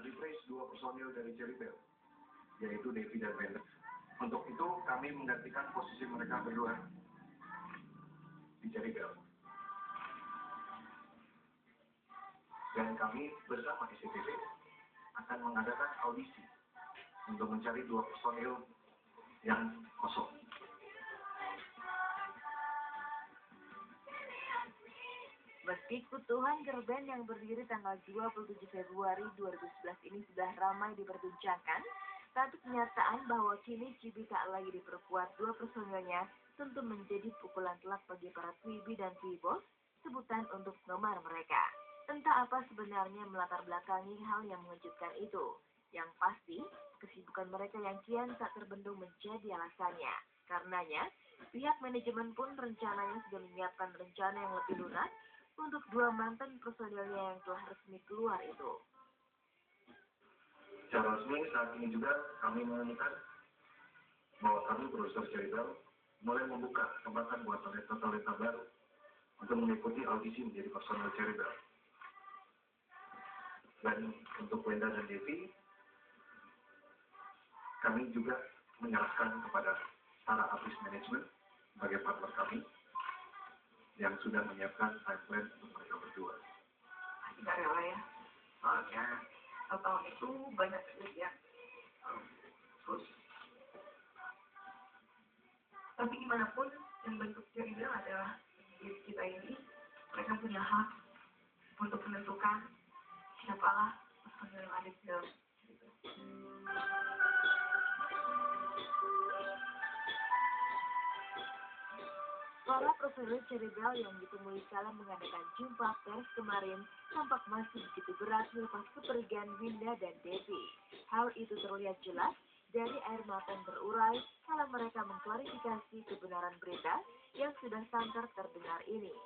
replace 2 personil dari Cherry Bell, yaitu Devi dan Wenda. Untuk itu kami menggantikan posisi mereka berdua di Cherry Bell. Dan kami bersama SCTV akan mengadakan audisi untuk mencari 2 personil yang kosong. Meski kebutuhan girl band yang berdiri tanggal 27 Februari 2011 ini sudah ramai diperbincangkan, tapi kenyataan bahwa kini Chibi tak lagi diperkuat 2 personilnya tentu menjadi pukulan telak bagi para Twibi dan Twibos, sebutan untuk penggemar mereka. Entah apa sebenarnya melatar belakangi hal yang mengejutkan itu. Yang pasti, kesibukan mereka yang kian tak terbendung menjadi alasannya. Karenanya, pihak manajemen pun rencananya sudah menyiapkan rencana yang lebih lunak untuk 2 mantan personilnya yang telah resmi keluar itu. Secara resmi saat ini juga kami menemukan bahwa kami produser Cherry Bell mulai membuka kesempatan buat talenta baru untuk mengikuti audisi menjadi personil Cherry Bell. Dan untuk Wenda dan Devi, kami juga menyerahkan kepada para artis manajemen sebagai partner kami yang sudah menyiapkan timeline untuk mereka berdua. Tidak rela ya, soalnya tahun itu banyak duit ya. Terus, tapi gimana pun yang bentuk Cherry Bell adalah diri kita ini, mereka punya hak untuk menentukan siapalah personil yang ada di dalam Cherry Bell. Para personil Cherry Bell yang ditemui kala mengadakan jumpa pers kemarin tampak masih begitu berat melepas kepergian Winda dan Devi. Hal itu terlihat jelas dari air mata yang berurai kala mereka mengklarifikasi kebenaran berita yang sudah santer terdengar ini.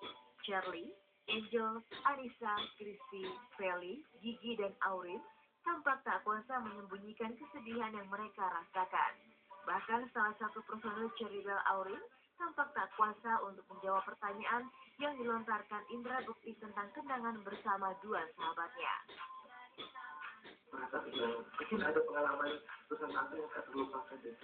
Charlie, Angel, Anissa, Christy, Feli, Gigi, dan Aurin tampak tak kuasa menyembunyikan kesedihan yang mereka rasakan. Bahkan salah satu personil Cherry Bell, Aurin, tampak tak kuasa untuk menjawab pertanyaan yang dilontarkan Indra Bekti tentang kenangan bersama 2 sahabatnya. Merasa mungkin ada pengalaman pesan aku yang tak terlupakan deh.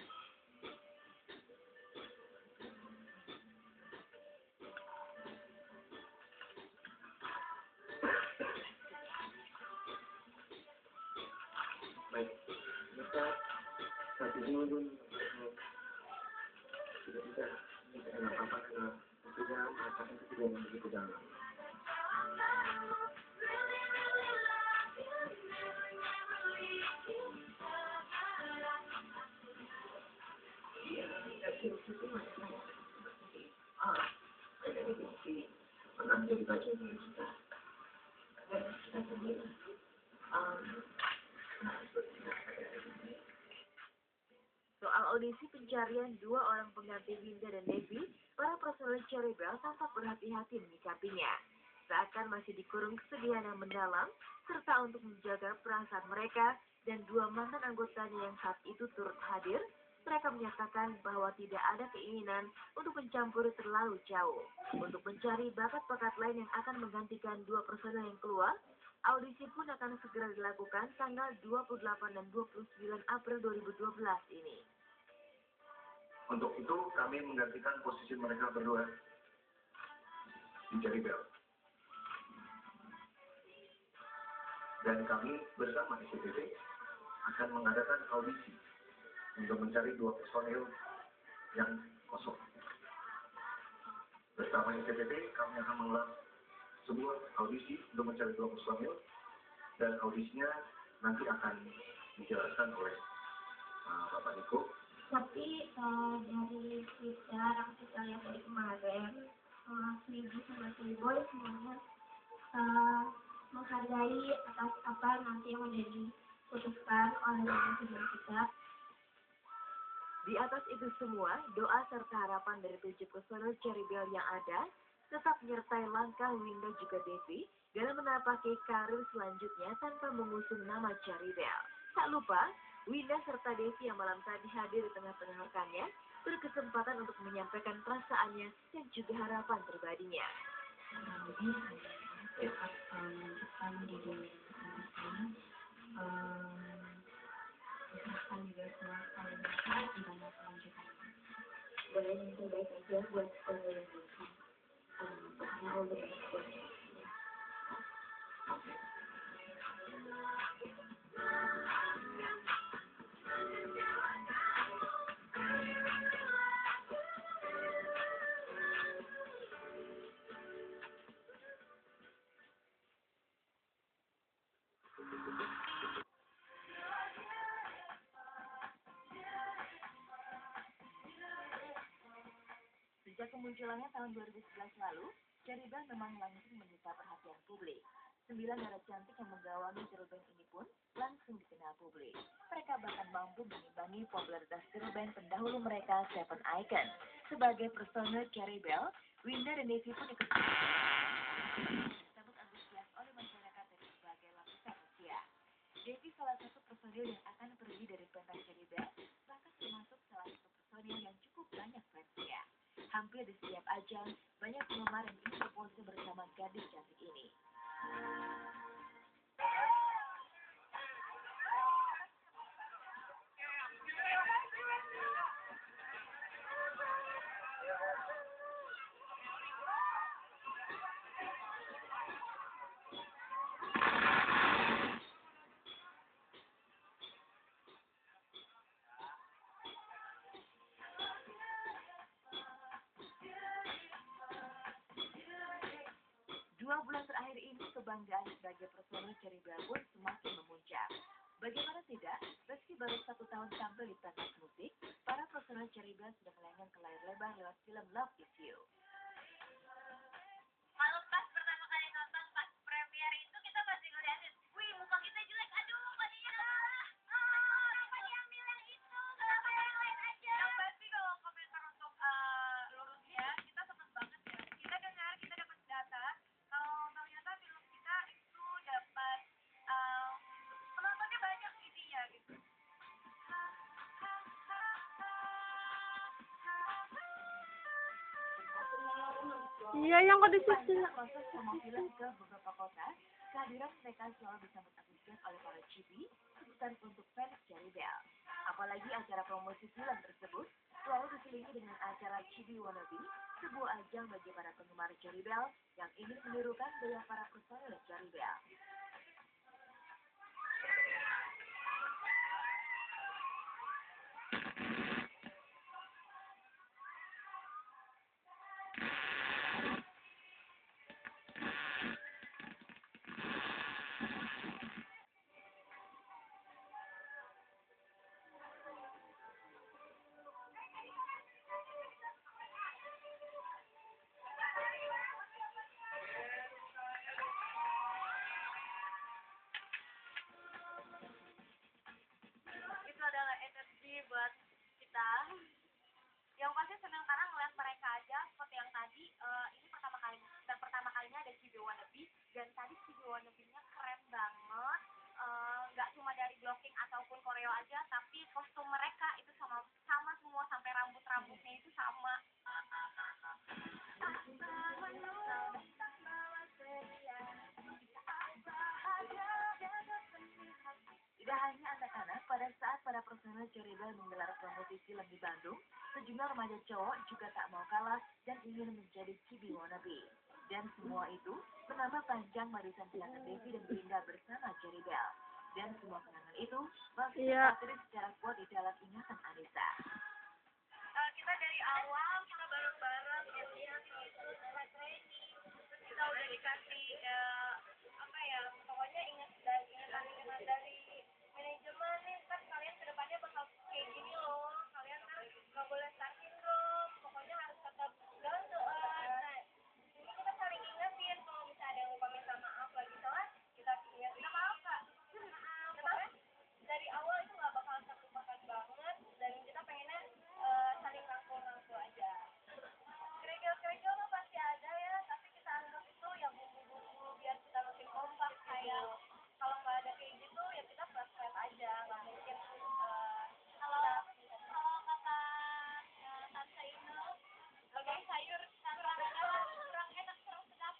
Baik, kita saat ini pun tidak bisa apa-apa karena sudah merasakan kesedihan yang begitu dalam. Pernah menjadi bagian dari kita. Dan kita sendiri. Soal audisi pencarian 2 orang pengganti Winda dan Devi, para personil Cherry Bell tampak berhati-hati menyikapinya. Seakan masih dikurung kesedihan yang mendalam, serta untuk menjaga perasaan mereka dan 2 mantan anggotanya yang saat itu turut hadir, mereka menyatakan bahwa tidak ada keinginan untuk mencampuri terlalu jauh. Untuk mencari bakat-bakat lain yang akan menggantikan 2 personil yang keluar, audisi pun akan segera dilakukan tanggal 28 dan 29 April 2012 ini. Untuk itu kami menggantikan posisi mereka berdua di Cherry Bell. Dan kami bersama SCTV akan mengadakan audisi untuk mencari 2 personil yang kosong. Bersama SCTV kami akan menggelar sebuah audisi untuk mencari 2 personil, dan audisinya nanti akan dijelaskan oleh Bapak Niko. Tapi dari sejarah kita lihat dari kemarin, Twibi sama Twiboy semuanya menghargai atas apa nanti yang udah diputuskan oleh manajemen kita. Di atas itu semua, doa serta harapan dari 7 personil Cherry Bell yang ada tetap menyertai langkah Winda juga Devi dalam menapaki karir selanjutnya tanpa mengusung nama Cherry Bell. Tak lupa, Winda serta Devi yang malam tadi hadir di tengah-tengah rekannya berkesempatan untuk menyampaikan perasaannya dan juga harapan pribadinya. Jadi saya dapat menunjukkan di dunia ini doain yang terbaik aja buat yang nanti karena all the best buat Sejak kemunculannya tahun 2011 lalu, Cherry Bell memang langsung menyita perhatian publik. 9 darah cantik yang menggawangi girl band ini pun langsung dikenal publik. Mereka bahkan mampu mengimbangi popularitas girl band pendahulu mereka, Seven Icon. Sebagai personel Cherry Bell, Winda dan Devi pun ikut disambut antusias oleh masyarakat dari berbagai lapisan usia. Devi salah satu personil yang akan pergi dari pentas Cherry Bell, bahkan termasuk salah satu personil yang cukup banyak fansnya. Hampir di setiap ajang, banyak penggemar yang ingin berpose bersama gadis cantik ini. Dua bulan terakhir ini, kebanggaan sebagai personil Cherry Bell pun semakin memuncak. Bagaimana tidak, meski baru 1 tahun tampil di pentas musik, para personil Cherry Bell sudah melayang ke layar lebar lewat film Love Is You. Kalau pas pertama kali nonton pas premier itu kita masih ngeliatin, wih muka kita jelek, aduh badannya kenapa diambil yang itu, kenapa yang lain aja. Yang pasti kalau komentar untuk lurusnya, kita senang banget ya. Kita dengar, kita dapat data, kalau ternyata film kita itu dapat penontonnya banyak isinya gitu. Iya, yang kok di situ. Sepanjang proses promosi ke beberapa kota, kehadiran mereka selalu disambut antusias oleh para chibi, sebutan untuk fans Cherry Bell. Apalagi acara promosi film tersebut selalu diselingi dengan acara Chibi Wannabe, sebuah ajang bagi para penggemar Cherry Bell yang ingin menirukan gaya para personil Cherry Bell. Itu adalah energi buat kita. Yang pasti senang karena ngeliat mereka aja seperti yang tadi. Ini pertama kalinya ada Chibi Wannabe, dan tadi Chibi Wannabe-nya keren banget. Nggak cuma dari blocking ataupun koreo aja, tapi kostum mereka itu sama semua, sampai rambutnya itu sama. Tidak hanya anak-anak, pada saat para personel Cherry Bell menggelar promosi film di Bandung, sejumlah remaja cowok juga tak mau kalah dan ingin menjadi Chibi Wannabe. Dan semua itu menambah panjang barisan kenangan Devi dan Winda bersama Cherry Bell. Dan semua kenangan itu masih terpatri secara kuat di dalam ingatan Anissa. Kita dari awal kita bareng-bareng latihan training, terus kita udah dikasih pokoknya ingatan dari manajemen nih, kan kalian kedepannya bakal kayak gini loh, kalian kan nggak boleh star syndrome, pokoknya harus tetap down to earth. Nah, ini kita saling ingetin kalau misalnya ada yang lupa minta maaf lagi salah, kita ingetin maaf kak. Maaf, dari awal itu nggak bakal terlupakan banget, dan kita pengennya saling rangkul-rangkul aja. Kerikil-kerikil mah pasti ada ya, tapi kita anggap itu yang bumbu-bumbu biar kita makin kompak. Kayak kalau nggak ada kayak gitu ya kita flat-flat aja, nggak mungkin kalau kata tante Inu sebagai sayur kurang enak, kurang sedap.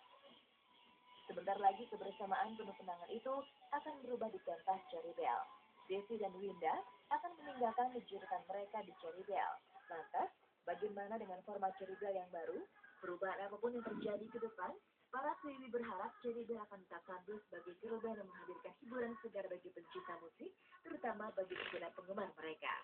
Sebentar lagi kebersamaan penuh kenangan itu akan berubah di pentas Cherry Bell. Devi dan Winda akan meninggalkan kejurutan mereka di Cherry Bell. Lantas, Bagaimana dengan format Cherry Bell yang baru? Perubahan apapun yang terjadi ke depan, para Swiwi berharap Cherry Bell akan tetap tampil sebagai girl band yang menghadirkan hiburan segar bagi pencinta musik, terutama bagi segenap penggemar mereka.